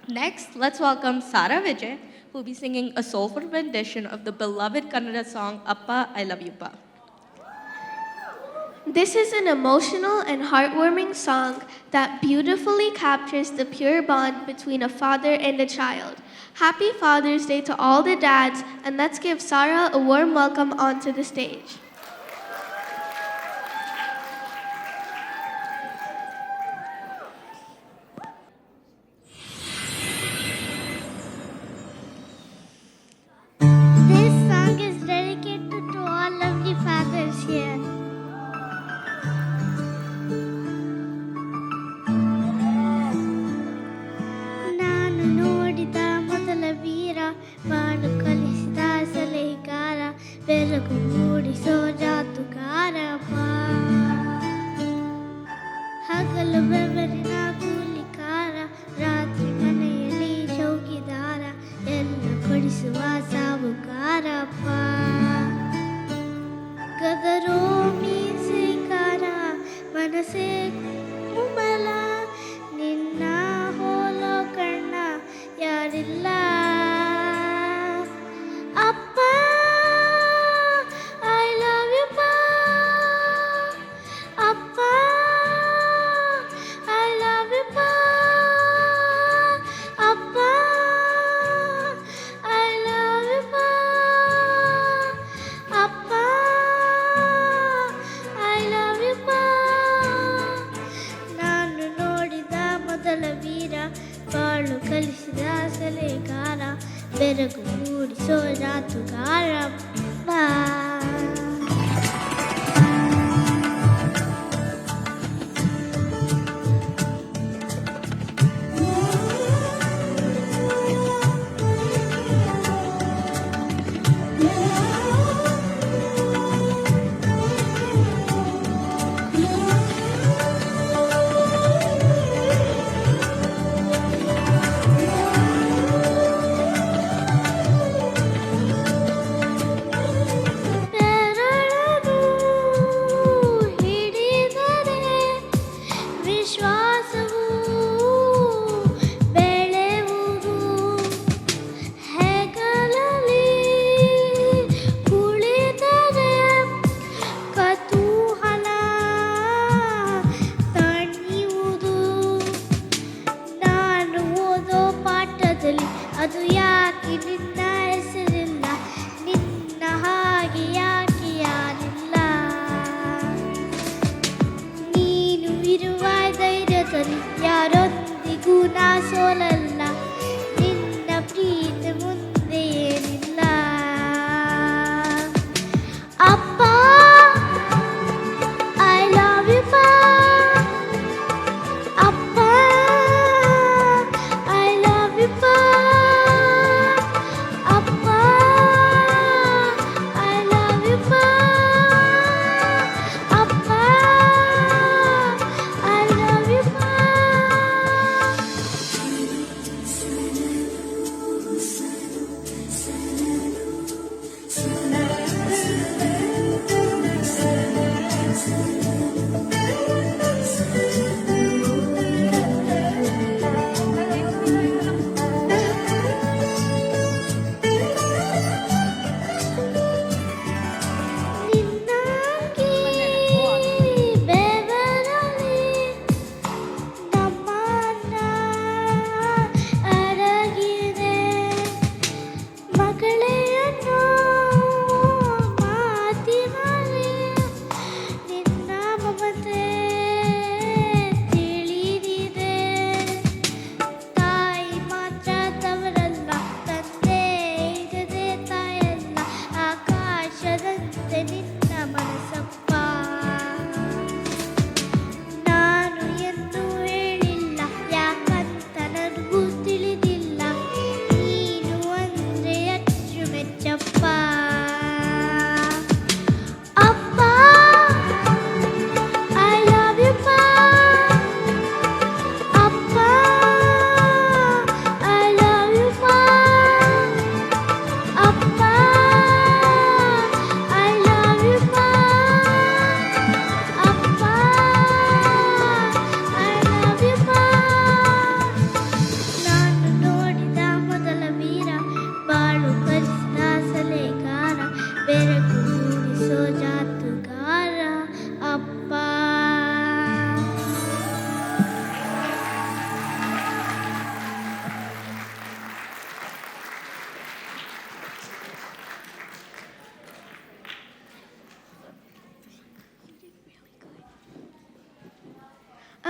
Next, let's welcome Sara Vijay, who will be singing a soulful rendition of the beloved Kannada song Appa, I Love You Pa. This is an emotional and heartwarming song that beautifully captures the pure bond between a father and a child. Happy Father's Day to all the dads, and let's give Sara a warm welcome onto the stage. This song is dedicated to all lovely fathers here. ನಾನು ನೋಡಿದ ಮೊದಲ ವೀರ ಬಾಳು ಕಲಿಸಿದ ಸಲಹೆಗಾರ ಬೆರಗು ಮೂಡಿಸೋ ಜಾತುಗಾರಪ್ಪ ಹಗಲು ಬೆವರಿನ ಕೂಲಿಕಾರ ರಾತ್ರಿ ಮನೆಯಲ್ಲಿ ಚೌಕಿದಾರ ಎಲ್ಲ ಕೊಡಿಸುವ ಸಾವುಕಾರಪ್ಪ ಗದರೋ ಮೀಸೆಕಾರ ಮನಸ್ಸೇ ಕುಮಲ ನಿನ್ನ ಹೋಲೋ ಕಣ್ಣ ಯಾರಿಲ್ಲ ಅಪ್ಪ ಐ ಲವ್ ಯು ಪಾ ಅಪ್ಪ ಐ ಲವ್ ಯು ಪಾ ಅಪ್ಪ ಐ ಲವ್ ಯು ಪಾ ಅಪ್ಪ ಐ ಲವ್ ಯು ಪಾ ನಾನು ನೋಡಿದ ಮೊದಲ ವೀರ ಬಾಳು ಕಲಿಸಿದ ಸಲಹೆಗಾರ ಬೆರಗು ಮೂಡಿಸೋ ಜಾತುಗಾರ ಬಾ ಬೆರಳನ್ನು ಹಿಡಿದರೆ ವಿಶ್ವಾಸವು ಬೆಳೆಯುವುದು ಹೆಗಲಲ್ಲಿ ಕುಳಿತರೆ ಕತೂಹಲ ತಣಿಯುವುದು ನಾನು ಓದೋ ಪಾಠದಲ್ಲಿ ಅದು ಯಾಕೆ ನಿನ್ನ ಹೆಸರಿಲ್ಲ ನಿನ್ನ ಹಾಗೆ ಯಾಕೆ ಯಾರಿಲ್ಲ ನೀನು ಇರುವ ಧೈರ್ಯದಲ್ಲಿ ಯಾರೊಂದಿಗೂ ನಾ ಸೋಲಲ್ಲ ನಿನ್ನ ಪ್ರೀತಿ ಮುಂದೆ ಏನಿಲ್ಲ ಅಪ್ಪ ಐ ಲವ್ ಯು ಪಾ ಅಪ್ಪ ಐ ಲವ್ ಯು ಪಾ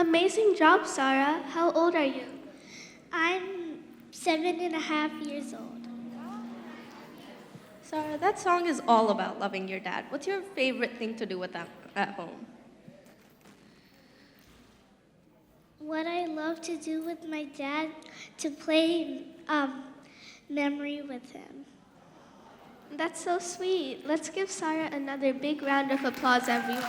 Amazing job, Sarah. How old are you? I'm 7.5 years old. Sarah, that song is all about loving your dad. What's your favorite thing to do with them at home? What I love to do with my dad, to play memory with him. That's so sweet. Let's give Sarah another big round of applause, everyone.